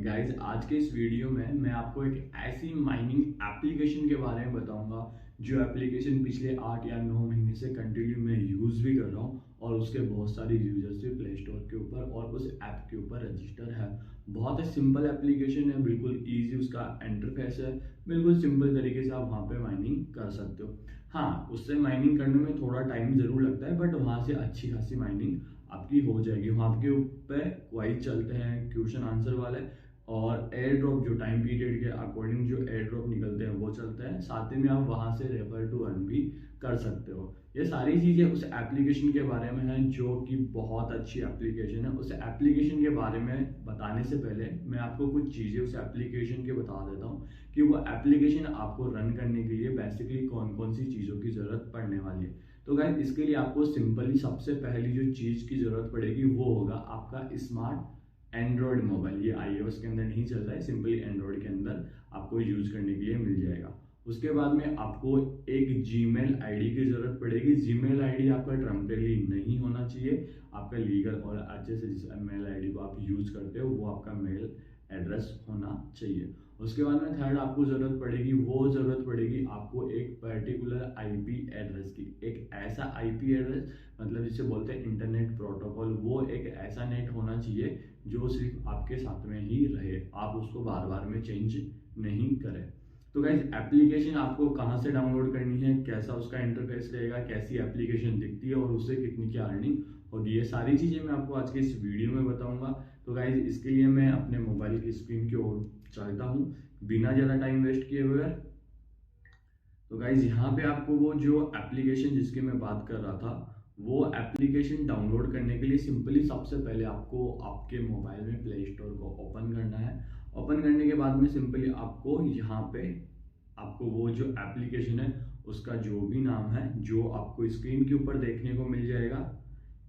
Guys आज के इस वीडियो में मैं आपको एक ऐसी माइनिंग एप्लीकेशन के बारे में बताऊंगा जो एप्लीकेशन पिछले 8 या 9 महीने से कंटिन्यू मैं यूज़ भी कर रहा हूँ और उसके बहुत सारे यूजर्स भी प्ले स्टोर के ऊपर और उस ऐप के ऊपर रजिस्टर है। बहुत ही सिंपल एप्लीकेशन है, बिल्कुल ईजी उसका इंटरफेस है, बिल्कुल सिंपल तरीके से आप वहाँ पे माइनिंग कर सकते हो। हाँ, उससे माइनिंग करने में थोड़ा टाइम ज़रूर लगता है बट वहाँ से अच्छी खासी माइनिंग आपकी हो जाएगी। वहाँ आपके ऊपर क्वाइज चलते हैं, क्वेश्चन आंसर वाले, और एयर ड्रॉप जो टाइम पीरियड के अकॉर्डिंग जो एयर ड्रॉप निकलते हैं वो चलते हैं। साथ ही में आप वहाँ से रेफर टू अर्न भी कर सकते हो। ये सारी चीज़ें उस एप्लीकेशन के बारे में हैं जो कि बहुत अच्छी एप्लीकेशन है। उस एप्लीकेशन के बारे में बताने से पहले मैं आपको कुछ चीज़ें उस एप्लीकेशन के बता देता हूँ कि वो एप्लीकेशन आपको रन करने के लिए बेसिकली कौन कौन सी चीज़ों की ज़रूरत पड़ने वाली है। तो गाइस इसके लिए आपको सिंपली सबसे पहली जो चीज़ की ज़रूरत पड़ेगी वो होगा आपका स्मार्ट एंड्रॉयड मोबाइल। ये iOS के अंदर नहीं चल रहा है, सिंपली एंड्रॉयड के अंदर आपको यूज़ करने के लिए मिल जाएगा। उसके बाद में आपको एक जीमेल आईडी की ज़रूरत पड़ेगी। जीमेल आईडी आपका टेम्परेरी नहीं होना चाहिए, आपका लीगल और अच्छे से जिस मेल आईडी को आप यूज़ करते हो वो आपका मेल एड्रेस होना चाहिए। उसके बाद में थर्ड आपको ज़रूरत पड़ेगी आपको एक पर्टिकुलर आईपी एड्रेस की। एक ऐसा आईपी एड्रेस, मतलब जिसे बोलते हैं इंटरनेट प्रोटोकॉल, वो एक ऐसा नेट होना चाहिए जो सिर्फ आपके साथ में ही रहे, आप उसको बार बार में चेंज नहीं करें। तो गाइस एप्लीकेशन आपको कहाँ से डाउनलोड करनी है, कैसा उसका इंटरफेस रहेगा, कैसी एप्लीकेशन दिखती है और उससे कितनी क्या अर्निंग होगी, ये सारी चीज़ें मैं आपको आज के इस वीडियो में बताऊंगा। तो गाइस इसके लिए मैं अपने मोबाइल की स्क्रीन की ओर चलता हूँ बिना ज़्यादा टाइम वेस्ट किए बगैर। तो गाइज यहाँ पे आपको वो जो एप्लीकेशन जिसकी मैं बात कर रहा था वो एप्लीकेशन डाउनलोड करने के लिए सिंपली सबसे पहले आपको आपके मोबाइल में प्ले स्टोर को ओपन करना है। ओपन करने के बाद में सिंपली आपको यहाँ पे आपको वो जो एप्लीकेशन है उसका जो भी नाम है जो आपको स्क्रीन के ऊपर देखने को मिल जाएगा,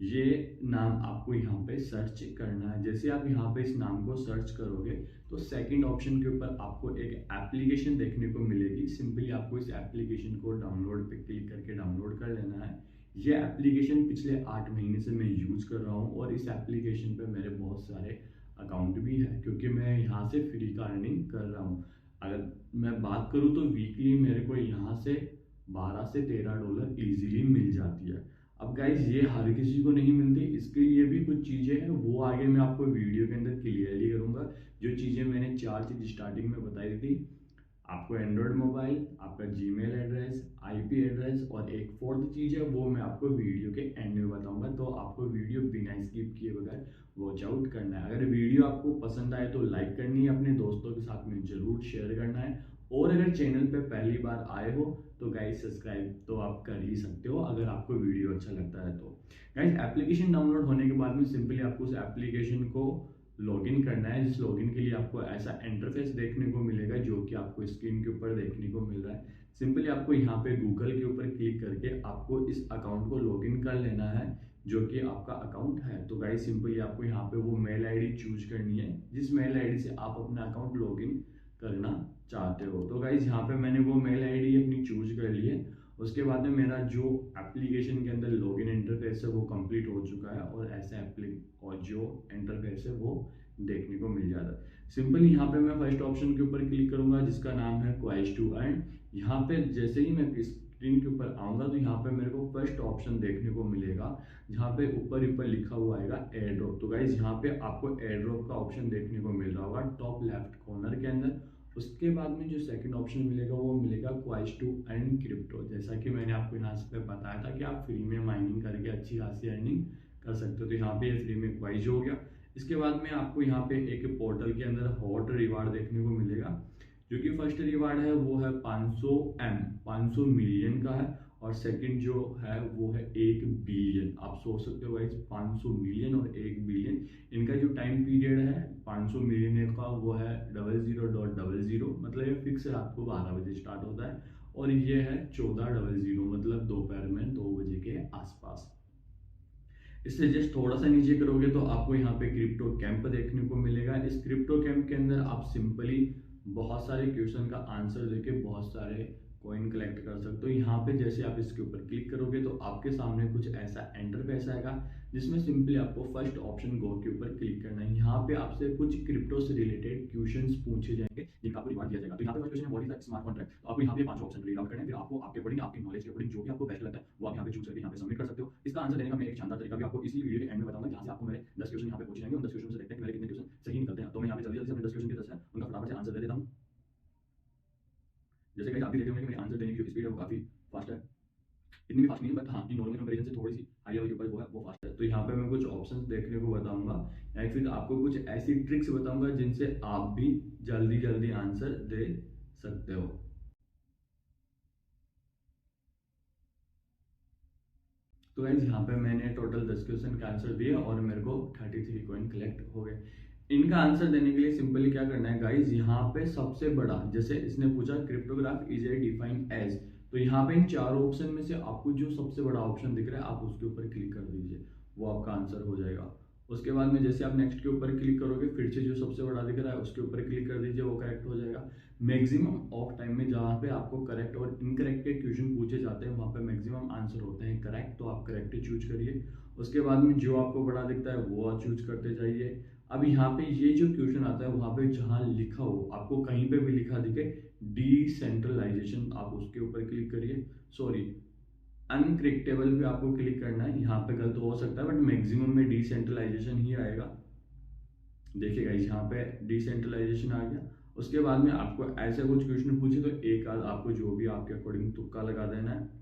ये नाम आपको यहाँ पे सर्च करना है। जैसे आप यहाँ पे इस नाम को सर्च करोगे तो सेकंड ऑप्शन के ऊपर आपको एक एप्लीकेशन देखने को मिलेगी। सिंपली आपको इस एप्लीकेशन को डाउनलोड पे क्लिक करके डाउनलोड कर लेना है। ये एप्लीकेशन पिछले 8 महीने से मैं यूज़ कर रहा हूँ और इस एप्लीकेशन पे मेरे बहुत सारे अकाउंट भी है क्योंकि मैं यहाँ से फ्री का अर्निंग कर रहा हूँ। अगर मैं बात करूँ तो वीकली मेरे को यहाँ से 12 से 13 डॉलर ईजिली मिल जाती है। अब गाइज ये हर किसी को नहीं मिलती, इसके लिए भी कुछ चीज़ें हैं वो आगे मैं आपको वीडियो के अंदर क्लियरली करूँगा। जो चीज़ें मैंने 4 चीज़ स्टार्टिंग में बताई थी, आपको एंड्रॉयड मोबाइल, आपका जीमेल एड्रेस, आईपी एड्रेस और एक फोर्थ चीज़ है वो मैं आपको वीडियो के एंड में बताऊंगा। तो आपको वीडियो बिना स्किप किए बगैर वॉच आउट करना है। अगर वीडियो आपको पसंद आए तो लाइक करनी है, अपने दोस्तों के साथ में जरूर शेयर करना है, और अगर चैनल पे पहली बार आए हो तो गाइस सब्सक्राइब तो आप कर ही सकते हो अगर आपको वीडियो अच्छा लगता है तो। गाइस एप्लीकेशन डाउनलोड होने के बाद में सिंपली आपको उस एप्लीकेशन को लॉगिन करना है, जिस लॉगिन के लिए आपको ऐसा इंटरफेस देखने को मिलेगा जो कि आपको स्क्रीन के ऊपर देखने को मिल रहा है। सिंपली आपको यहाँ पे गूगल के ऊपर क्लिक करके आपको इस अकाउंट को लॉगिन कर लेना है जो कि आपका अकाउंट है। तो गाइस सिंपली आपको यहाँ पे वो मेल आईडी चूज करनी है जिस मेल आईडी से आप अपना अकाउंट लॉगिन करना चाहते हो। तो गाइस यहाँ पे मैंने वो मेल आईडी अपनी चूज कर ली है। उसके बाद में मेरा जो एप्लीकेशन के अंदर लॉगिन इंटरफेस है वो कंप्लीट हो चुका है और ऐसा और जो इंटरफेस है वो देखने को मिल जाता है। सिंपली यहाँ पे मैं फर्स्ट ऑप्शन के ऊपर क्लिक करूंगा जिसका नाम है क्वाइज टू अर्न। यहाँ पे जैसे ही मैं स्क्रीन के ऊपर आऊंगा तो यहाँ पे मेरे को फर्स्ट ऑप्शन देखने को मिलेगा जहाँ पे ऊपर ऊपर लिखा हुआ आएगा एयर ड्रॉप। तो गाइज यहाँ पे आपको एयर ड्रॉप का ऑप्शन देखने को मिल रहा होगा टॉप लेफ्ट कॉर्नर के अंदर। उसके बाद में जो सेकंड ऑप्शन मिलेगा वो मिलेगा क्वाइज टू अर्न क्रिप्टो। जैसा कि मैंने आपको यहाँ पे बताया था कि आप फ्री में माइनिंग करके अच्छी खासी अर्निंग कर सकते हो। तो यहाँ पे फ्री में क्वाइज हो गया। इसके बाद में आपको यहाँ पे एक पोर्टल के अंदर हॉट रिवार्ड देखने को मिलेगा जो कि फर्स्ट रिवार्ड है वो है 500 मिलियन का है, और सेकंड जो है वो है 1 बिलियन। आप सोच सकते हो गाइस 500 मिलियन और 1 बिलियन, इनका जो टाइम पीरियड है 500 मिलियन का वो है 00.00, मतलब ये फिक्स रात को 12 बजे स्टार्ट होता है, और ये है 14:00 मतलब दोपहर में 2 बजे के आसपास। इससे जस्ट थोड़ा सा नीचे करोगे तो आपको यहाँ पे क्रिप्टो कैंप देखने को मिलेगा। इस क्रिप्टो कैंप के अंदर आप सिंपली बहुत सारे क्वेश्चन का आंसर देके बहुत सारे कॉइन कलेक्ट कर सकते हो। यहाँ पे जैसे आप इसके ऊपर क्लिक करोगे तो आपके सामने कुछ ऐसा इंटरफेस आएगा जिसमें सिंपली आपको फर्स्ट ऑप्शन गो के ऊपर क्लिक करना है। यहाँ पे आपसे कुछ क्रिप्टो से रिलेटेड क्वेश्चंस पूछे जाएंगे जिनका आपको रिवार्ड दिया जाएगा। तो यहाँ पे फर्स्ट क्वेश्चन है what is the smart contract. तो आपको यहाँ पे 5 ऑप्शन रीड आउट करने हैं, फिर आपको आपके अकॉर्डिंग, आपकी नॉलेज के अकॉर्डिंग जो भी आपको बेस्ट लगता है वो आप यहाँ पे चूज करके यहाँ पे सबमिट कर सकते हो। इसका आंसर देने का मैं एक शानदार तरीका भी आपको इसी वीडियो के एंड में बताऊंगा, जहाँ से आपको मेरे 10 क्वेश्चन यहाँ पे पूछे जाएंगे। उन 10 क्वेश्चन से देखते हैं कि मेरे कितने क्वेश्चन सही निकलते हैं। तो मैं यहाँ पे जल्दी जल्दी से अपने 10 क्वेश्चन के 10 है उनका फटाफट से आंसर दे देता हूँ। जैसे कि आप भी देखे होंगे कि मेरे आंसर देने की जो स्पीड है वो काफी फास्ट है, इतनी भी फास्ट नहीं है बट हाँ कि नॉर्मल कंपैरिजन से थोड़ी सी हाई लेवल के ऊपर वो फास्ट है। तो यहाँ पे मैं कुछ ऑप्शंस देखने को बताऊंगा या फिर आपको कुछ ऐसी ट्रिक्स बताऊंगा जिनसे आप भी जल्दी जल्दी आंसर दे सकते हो। तो गाइस यहाँ पे मैंने टोटल 10 क्वेश्चन का आंसर दिए और मेरे को 33 कॉइन कलेक्ट हो गए। इनका आंसर देने के लिए सिंपली क्या करना है गाइस, यहाँ पे सबसे बड़ा, जैसे इसने पूछा cryptograph is a defined as, तो यहाँ पे इन चारों ऑप्शन में से आपको जो सबसे बड़ा ऑप्शन दिख रहा है आप उसके ऊपर क्लिक कर दीजिए, वो आपका आंसर हो जाएगा। उसके बाद में जैसे आप नेक्स्ट के ऊपर क्लिक करोगे फिर से जो सबसे बड़ा दिख रहा है उसके ऊपर क्लिक कर दीजिए, वो करेक्ट हो जाएगा। मैक्सिमम ऑफ टाइम में जहाँ पे आपको करेक्ट और इनकरेक्ट के क्वेश्चन पूछे जाते हैं वहाँ पे मैक्सिमम आंसर होते हैं करेक्ट, तो आप करेक्ट चूज करिए। उसके बाद में जो आपको बड़ा दिखता है वो आप चूज करते जाइए। अब यहाँ पे ये जो क्वेश्चन आता है वहाँ पे जहाँ लिखा हो, आपको कहीं पे भी लिखा दिखे डिसेंट्रलाइजेशन, आप उसके ऊपर क्लिक करिए। सॉरी, अनक्रिप्टेबल पे आपको क्लिक करना है, यहाँ पे गलत हो सकता है बट मैक्सिमम में डिसेंट्रलाइजेशन ही आएगा। देखिएगा यहाँ पे डिसेंट्रलाइजेशन आ गया। उसके बाद में आपको ऐसे कुछ क्वेश्चन पूछे तो एक आध आपको जो भी आपके अकॉर्डिंग तुक्का लगा देना है।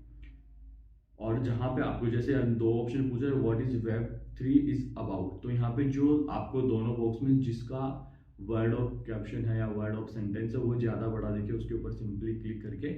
और जहाँ पे आपको जैसे दो ऑप्शन पूछा है what is web 3 is about, तो यहाँ पे जो आपको दोनों बॉक्स में जिसका वर्ड ऑफ कैप्शन है या वर्ड ऑफ सेंटेंस है वो ज़्यादा बड़ा दिखे उसके ऊपर सिंपली क्लिक करके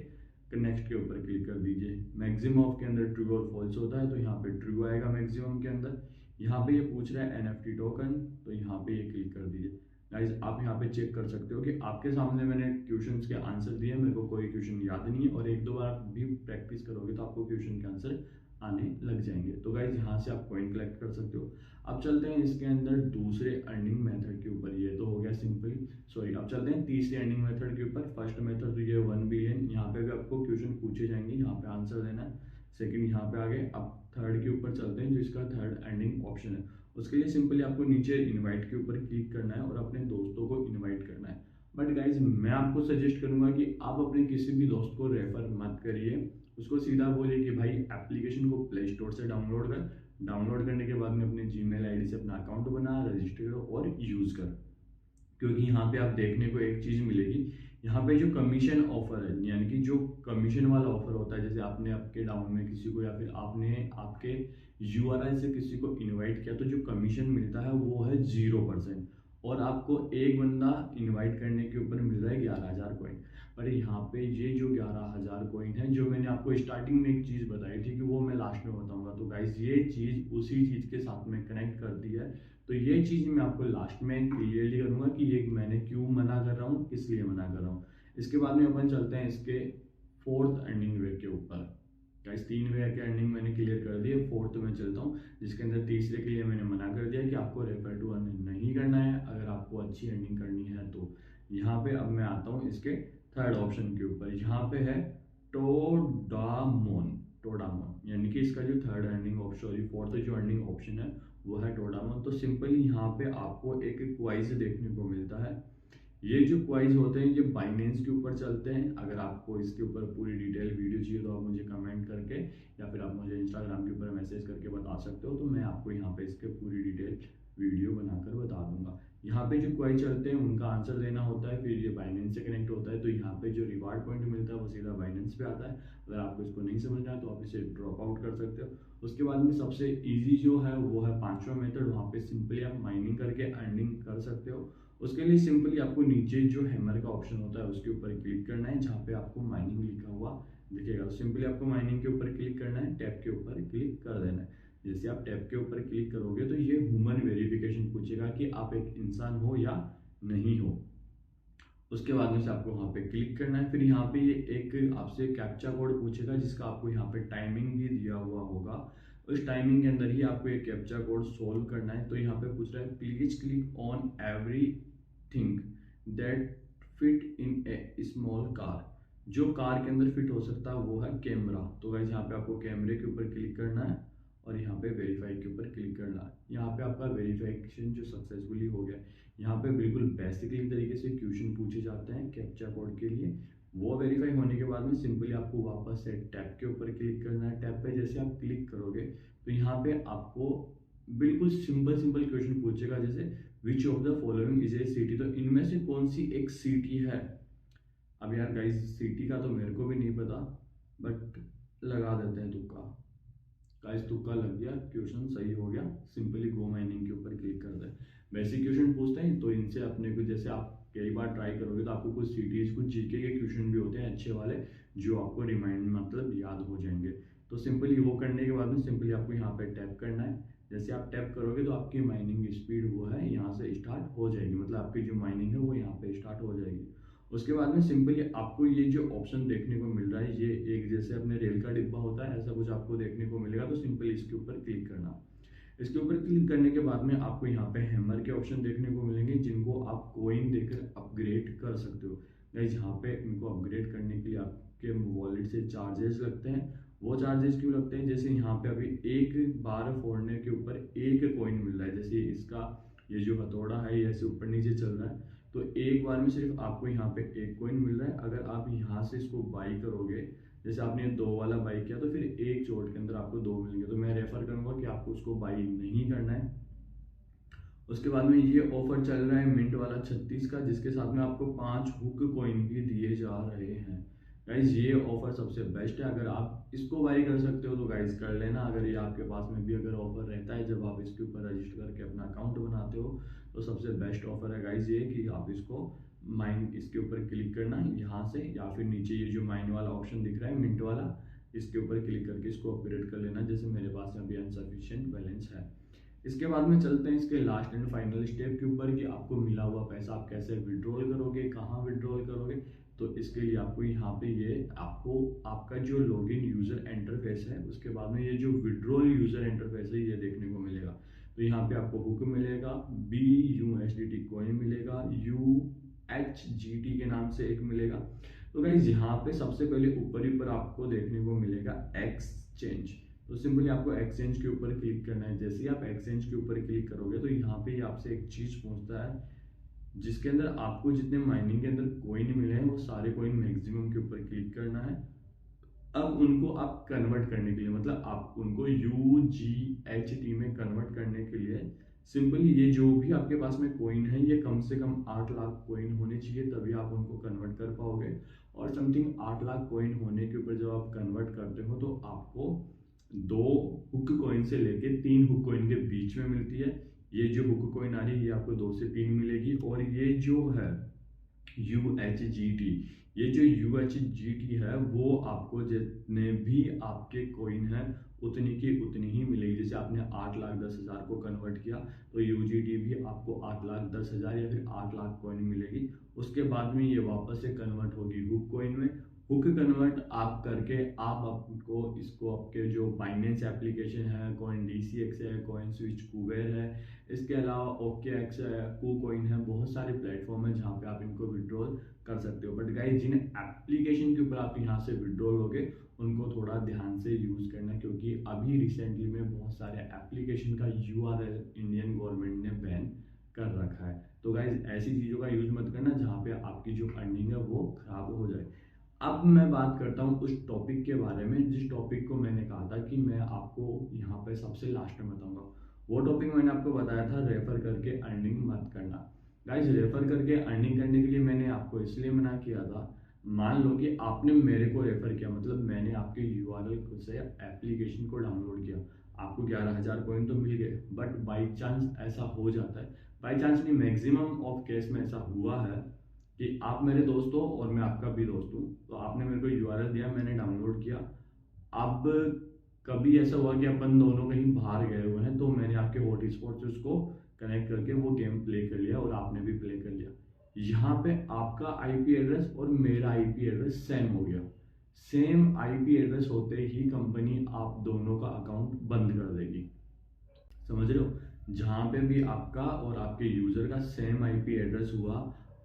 नेक्स्ट के ऊपर क्लिक कर दीजिए। मैक्सिमम ऑफ के अंदर ट्रू और फॉल्स होता है तो यहाँ पे ट्रू आएगा मैक्सिमम के अंदर। यहाँ पे ये पूछ रहा है NFT टोकन, तो यहाँ पे ये क्लिक कर दीजिए। गाइस आप यहाँ पे चेक कर सकते हो कि आपके सामने मैंने क्वेश्चंस के आंसर दिए, मेरे को कोई क्वेश्चन याद नहीं है और एक दो बार भी प्रैक्टिस करोगे तो आपको क्वेश्चन के आंसर आने लग जाएंगे। तो गाइस यहाँ से आप कॉइन कलेक्ट कर सकते हो। अब चलते हैं इसके अंदर दूसरे अर्निंग मेथड के ऊपर, ये तो हो गया सिंपली। सॉरी, अब चलते हैं तीसरे अर्निंग मेथड के ऊपर। फर्स्ट मेथड तो ये 1 बिलियन, यहाँ पे भी आपको क्वेश्चन पूछे जाएंगे, यहाँ पे आंसर देना है। सेकंड यहाँ पे आ गए। अब थर्ड के ऊपर चलते हैं जो इसका थर्ड अर्निंग ऑप्शन है। उसके लिए सिंपली आपको नीचे इनवाइट के ऊपर क्लिक करना है और अपने दोस्तों को इनवाइट करना है। बट गाइज मैं आपको सजेस्ट करूंगा कि आप अपने किसी भी दोस्त को रेफर मत करिए, उसको सीधा बोलिए कि भाई एप्लीकेशन को प्ले स्टोर से डाउनलोड कर, डाउनलोड करने के बाद में अपने जीमेल आईडी से अपना अकाउंट बना, रजिस्टर करो और यूज कर। क्योंकि यहाँ पे आप देखने को एक चीज मिलेगी, यहाँ पे जो कमीशन ऑफर है यानी कि जो कमीशन वाला ऑफर होता है, जैसे आपने आपके डाउन में किसी को या फिर आपने आपके URL से किसी को इनवाइट किया तो जो कमीशन मिलता है वो है 0%, और आपको एक बंदा इनवाइट करने के ऊपर मिल रहा है 11,000 कॉइन। पर यहाँ पे ये जो 11,000 कॉइन है, जो मैंने आपको स्टार्टिंग में एक चीज बताई थी कि वो मैं लास्ट में बताऊंगा, तो गाइज ये चीज उसी चीज के साथ में कनेक्ट करती है। तो ये चीज मैं आपको लास्ट में क्लियरली करूंगा कि ये मैंने क्यों मना कर रहा हूँ, किस लिए मना कर रहा हूँ। इसके बाद में अपन चलते हैं इसके फोर्थ अर्निंग वे के ऊपर। गाइस 3 वे के अर्निंग मैंने क्लियर कर दिए, फोर्थ में चलता हूँ जिसके अंदर तीसरे के लिए मैंने मना कर दिया कि आपको रेफर टू अर्न नहीं करना है अगर आपको अच्छी अर्निंग करनी है तो। यहाँ पे अब मैं आता हूँ इसके थर्ड ऑप्शन के ऊपर। यहाँ पे है टोडामोन, टोडामोन यानी कि इसका जो third earning option, sorry fourth जो अर्निंग ऑप्शन है वो है टोडामोन। तो सिंपली यहाँ पे आपको एक क्वाइज देखने को मिलता है। ये जो क्वाइज होते हैं ये बाइनेंस के ऊपर चलते हैं। अगर आपको इसके ऊपर पूरी डिटेल वीडियो चाहिए तो आप मुझे कमेंट करके या फिर आप मुझे इंस्टाग्राम के ऊपर मैसेज करके बता सकते हो, तो मैं आपको यहाँ पे इसके पूरी डिटेल वीडियो बनाकर बता दूंगा। यहाँ पे जो क्वाइज चलते हैं उनका आंसर देना होता है, फिर ये बाइनेंस से कनेक्ट होता है, तो यहाँ पे जो रिवार्ड पॉइंट मिलता है वो सीधा बाइनेंस पे आता है। अगर आपको इसको नहीं समझना है तो आप इसे ड्रॉप आउट कर सकते हो। उसके बाद में सबसे ईजी जो है वो है पांचवा मेथड, वहाँ पे सिंपली आप माइनिंग करके अर्निंग कर सकते हो। उसके लिए सिंपली आपको नीचे जो हैमर का ऑप्शन होता है उसके ऊपर क्लिक करना है, जहाँ पे आपको माइनिंग लिखा हुआ दिखेगा। तो सिंपली आपको माइनिंग के ऊपर क्लिक करना है, टैब के ऊपर क्लिक कर देना है। जैसे आप टैब के ऊपर क्लिक करोगे तो ये ह्यूमन वेरिफिकेशन पूछेगा कि आप एक इंसान हो या नहीं हो। उसके बाद में से आपको वहाँ पे क्लिक करना है। फिर यहाँ पे ये एक आपसे कैप्चा कोड पूछेगा जिसका आपको यहाँ पे टाइमिंग भी दिया हुआ होगा। उस टाइमिंग के अंदर ही आपको एक कैप्चा कोड सोल्व करना है। तो यहाँ पे पूछ रहा है please click on everything that fit in A small car. जो कार के अंदर फिट हो सकता है वो है कैमरा। तो गाइस यहाँ पे आपको कैमरे के ऊपर क्लिक करना है और यहाँ पे वेरीफाई के ऊपर क्लिक करना है। यहाँ पे आपका वेरिफिकेशन जो सक्सेसफुली हो गया। यहाँ पे बिल्कुल बेसिकली तरीके से क्वेश्चन पूछे जाते हैं कैप्चा कोड के लिए। वो वेरीफाई होने के बाद में सिंपली आपको वापस से टैब के ऊपर क्लिक करना है। टैब पे जैसे आप क्लिक करोगे तो यहाँ पे आपको बिल्कुल सिंपल सिंपल क्वेश्चन पूछेगा, जैसे which of the following is a city, तो इनमें से कौन सी एक सिटी है। अब यार गाइस सिटी का तो मेरे को भी नहीं पता, बट लगा देते हैं तुक्का। गाइस तुक्का लग गया, क्वेश्चन सही हो गया। सिंपली गो माइनिंग के ऊपर क्लिक कर दें। वैसे क्वेश्चन पूछते हैं तो इनसे अपने को, जैसे आप कई बार ट्राई करोगे तो आपको कुछ सिटीज, कुछ जीके के क्वेश्चन भी होते हैं अच्छे वाले, जो आपको रिमाइंड मतलब याद हो जाएंगे। तो सिंपली वो करने के बाद में सिंपली आपको यहाँ पे टैप करना है। जैसे आप टैप करोगे तो आपकी माइनिंग स्पीड वो है यहाँ से स्टार्ट हो जाएगी, मतलब आपकी जो माइनिंग है वो यहाँ पे स्टार्ट हो जाएगी। उसके बाद में सिंपली आपको ये जो ऑप्शन देखने को मिल रहा है, ये एक जैसे अपने रेल का डिब्बा होता है ऐसा कुछ आपको देखने को मिलेगा। तो सिंपली इसके ऊपर क्लिक करना। इसके ऊपर क्लिक करने के बाद में आपको यहाँ पे हैमर के ऑप्शन देखने को मिलेंगे, जिनको आप कोइन देकर अपग्रेड कर सकते हो। गाइस यहाँ पे इनको अपग्रेड करने के लिए आपके वॉलेट से चार्जेस लगते हैं। वो चार्जेस क्यों लगते हैं, जैसे यहाँ पे अभी एक बार फोड़ने के ऊपर एक कोइन मिल रहा है। जैसे इसका ये जो हथौड़ा है ये ऐसे ऊपर नीचे चल रहा है, तो एक बार में सिर्फ आपको यहाँ पे एक कोइन मिल रहा है। अगर आप यहाँ से इसको बाई करोगे, जैसे आपने 2 वाला बाई किया तो फिर एक चोट के अंदर आपको 2 मिलेंगे। तो मैं रेफर करूंगा कि आपको उसको बाई नहीं करना है। उसके बाद में ये ऑफर चल रहा है मिंट वाला 36 का, जिसके साथ में आपको 5 हुक कॉइन भी दिए जा रहे हैं। गाइज ये ऑफर सबसे बेस्ट है, अगर आप इसको बाई कर सकते हो तो गाइज कर लेना। अगर ये आपके पास में भी अगर ऑफर रहता है जब आप इसके ऊपर रजिस्टर करके अपना अकाउंट बनाते हो, तो सबसे बेस्ट ऑफर है गाइज ये कि आप इसको माइन इसके ऊपर क्लिक करना यहाँ से, या फिर नीचे ये जो माइन वाला ऑप्शन दिख रहा है मिंट वाला, इसके ऊपर क्लिक करके इसको अपग्रेड कर लेना। जैसे मेरे पास अभी अनसफिशिएंट बैलेंस है। इसके बाद में चलते हैं इसके लास्ट एंड फाइनल स्टेप के ऊपर कि आपको मिला हुआ पैसा आप कैसे विड्रॉल करोगे, कहाँ विड्रॉल करोगे। तो इसके लिए आपको यहाँ पे ये आपको आपका जो लॉगिन यूजर इंटरफेस है, उसके बाद में ये जो विड्रॉल यूजर इंटरफेस है ये देखने को मिलेगा। तो यहाँ पे आपको हुक मिलेगा, BUSDT कॉइन मिलेगा, UHGT के नाम से एक मिलेगा। तो गाइस यहाँ पे सबसे पहले ऊपर ही पर आपको देखने को मिलेगा एक्सचेंज। तो सिंपली आपको एक्सचेंज के ऊपर क्लिक करना है। जैसे ही आप एक्सचेंज के ऊपर क्लिक करोगे तो यहाँ पे आपसे एक चीज पूछता है, जिसके अंदर आपको जितने माइनिंग के अंदर कोइन मिले हैं वो सारे कोइन मैक्सिमम के ऊपर क्लिक करना है। अब उनको आप कन्वर्ट करने के लिए, मतलब आप उनको UGHT में कन्वर्ट करने के लिए सिंपली ये जो भी आपके पास में कोइन है ये कम से कम 8 लाख कोइन होने चाहिए, तभी आप उनको कन्वर्ट कर पाओगे। और समथिंग 8 लाख कोइन होने के ऊपर जब आप कन्वर्ट करते हो तो आपको 2 हुक कॉइन से लेके 3 हुक कॉइन के बीच में मिलती है। ये जो हुक कॉइन आ रही है ये आपको 2 से 3 मिलेगी। और ये जो है UHGT, ये जो UHGT है वो आपको जितने भी आपके कॉइन है उतनी की उतनी ही मिलेगी। जैसे आपने 8,10,000 को कन्वर्ट किया तो UGT भी आपको 8,10,000 या फिर 8 लाख कॉइन मिलेगी। उसके बाद में ये वापस से कन्वर्ट होगी हुक कॉइन में। हुक कन्वर्ट आप करके आप आपको इसको आपके जो बाइनेंस एप्लीकेशन है, CoinDCX है, CoinSwitch, कुबेर है, इसके अलावा OKX है, KuCoin है, बहुत सारे प्लेटफॉर्म है जहाँ पे आप इनको विड्रॉल कर सकते हो। बट गाइस जिन एप्लीकेशन के ऊपर आप यहाँ से विड्रॉल होगे उनको थोड़ा ध्यान से यूज करना, क्योंकि अभी रिसेंटली में बहुत सारे एप्लीकेशन का URL इंडियन गवर्नमेंट ने बैन कर रखा है। तो गाइज ऐसी चीज़ों का यूज मत करना जहाँ पे आपकी जो अर्निंग है वो खराब हो जाए। अब मैं बात करता हूँ उस टॉपिक के बारे में जिस टॉपिक को मैंने कहा था कि मैं आपको यहाँ पे सबसे लास्ट में बताऊंगा। वो टॉपिक मैंने आपको बताया था रेफर करके अर्निंग मत करना। गाइस रेफर करके अर्निंग करने के लिए मैंने आपको इसलिए मना किया था, मान लो कि आपने मेरे को रेफर किया, मतलब मैंने आपके URL से एप्लीकेशन को डाउनलोड किया, आपको 11,000 कॉइन तो मिल गए। बट बाई चांस ऐसा हो जाता है, बाई चांस नहीं मैक्सिमम ऑफ केस में ऐसा हुआ है कि आप मेरे दोस्त हो और मैं आपका भी दोस्त हूँ, तो आपने मेरे को URL दिया, मैंने डाउनलोड किया। अब कभी ऐसा हुआ कि अपन दोनों कहीं बाहर गए हुए हैं तो मैंने आपके हॉटस्पॉट से उसको कनेक्ट करके वो गेम प्ले कर लिया और आपने भी प्ले कर लिया। यहाँ पे आपका IP एड्रेस और मेरा IP एड्रेस सेम हो गया। सेम IP एड्रेस होते ही कंपनी आप दोनों का अकाउंट बंद कर देगी। समझ रहे हो, जहाँ पे भी आपका और आपके यूजर का सेम IP एड्रेस हुआ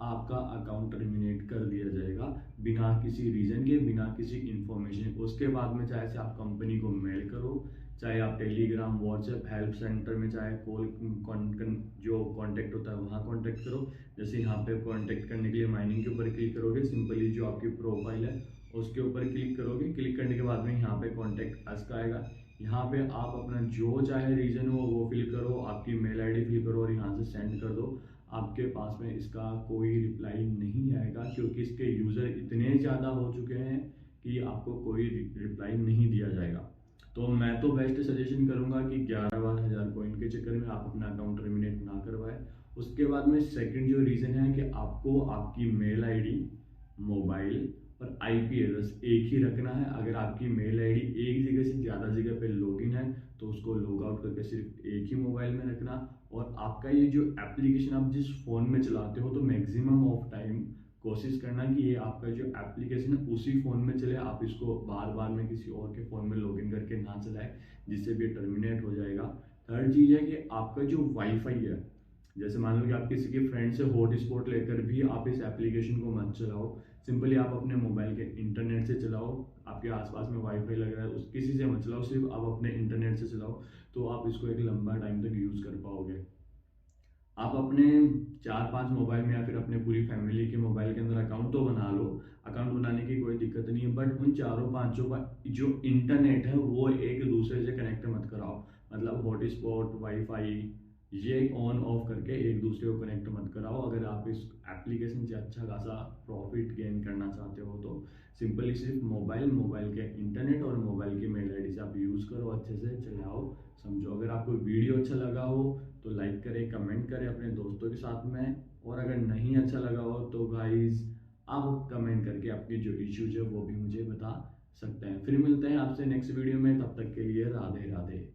आपका अकाउंट टर्मिनेट कर दिया जाएगा बिना किसी रीजन के, बिना किसी इंफॉर्मेशन। उसके बाद में चाहे से आप कंपनी को मेल करो, चाहे आप टेलीग्राम, व्हाट्सएप, हेल्प सेंटर में चाहे कॉल जो कांटेक्ट होता है वहाँ कांटेक्ट करो। जैसे यहाँ पे कांटेक्ट करने के लिए माइनिंग के ऊपर क्लिक करोगे, सिंपली जो आपकी प्रोफाइल है उसके ऊपर क्लिक करोगे। क्लिक करने के बाद में यहाँ पे कॉन्टैक्ट अस का आएगा। यहाँ पे आप अपना जो चाहे रीजन हो वो फिल करो, आपकी मेल आईडी फिल करो और यहाँ से सेंड कर दो। आपके पास में इसका कोई रिप्लाई नहीं आएगा, क्योंकि इसके यूज़र इतने ज़्यादा हो चुके हैं कि आपको कोई रिप्लाई नहीं दिया जाएगा। तो मैं तो बेस्ट सजेशन करूंगा कि 11-12 हज़ार कॉइन के चक्कर में आप अपना अकाउंट टर्मिनेट ना करवाएं। उसके बाद में सेकंड जो रीज़न है कि आपको आपकी मेल आईडी, मोबाइल और आईपी एड्रेस एक ही रखना है। अगर आपकी मेल आईडी एक जगह से ज़्यादा जगह पे लॉगिन है तो उसको लॉग आउट करके सिर्फ एक ही मोबाइल में रखना। और आपका ये जो एप्लीकेशन आप जिस फ़ोन में चलाते हो तो मैक्सिमम ऑफ टाइम कोशिश करना कि ये आपका जो एप्लीकेशन है उसी फ़ोन में चले, आप इसको बार बार में किसी और के फ़ोन में लॉगिन करके ना चलाएं, जिससे भी टर्मिनेट हो जाएगा। थर्ड चीज़ है कि आपका जो वाईफाई है, जैसे मान लो कि आप किसी के फ्रेंड से हॉटस्पॉट लेकर भी आप इस एप्लीकेशन को मत चलाओ। सिंपली आप अपने मोबाइल के इंटरनेट से चलाओ। आपके आसपास में वाईफाई लग रहा है उस किसी से मत चलाओ, सिर्फ आप अपने इंटरनेट से चलाओ, तो आप इसको एक लंबा टाइम तक यूज़ कर पाओगे। आप अपने 4-5 मोबाइल में या फिर अपने पूरी फैमिली के मोबाइल के अंदर अकाउंट तो बना लो, अकाउंट बनाने की कोई दिक्कत नहीं है, बट उन 4-5 का जो इंटरनेट है वो एक दूसरे से कनेक्ट मत कराओ। मतलब हॉटस्पॉट, वाईफाई ये ऑन ऑफ करके एक दूसरे को कनेक्ट मत कराओ। अगर आप इस एप्लीकेशन से अच्छा खासा प्रॉफिट गेन करना चाहते हो तो सिंपली सिर्फ मोबाइल, मोबाइल के इंटरनेट और मोबाइल की मेल आईडी से आप यूज़ करो, अच्छे से चलाओ, समझो। अगर आपको वीडियो अच्छा लगा हो तो लाइक करें, कमेंट करें अपने दोस्तों के साथ में, और अगर नहीं अच्छा लगा हो तो गाइज आप कमेंट करके अपनी जो इश्यूज है वो भी मुझे बता सकते हैं। फिर मिलते हैं आपसे नेक्स्ट वीडियो में, तब तक के लिए राधे राधे।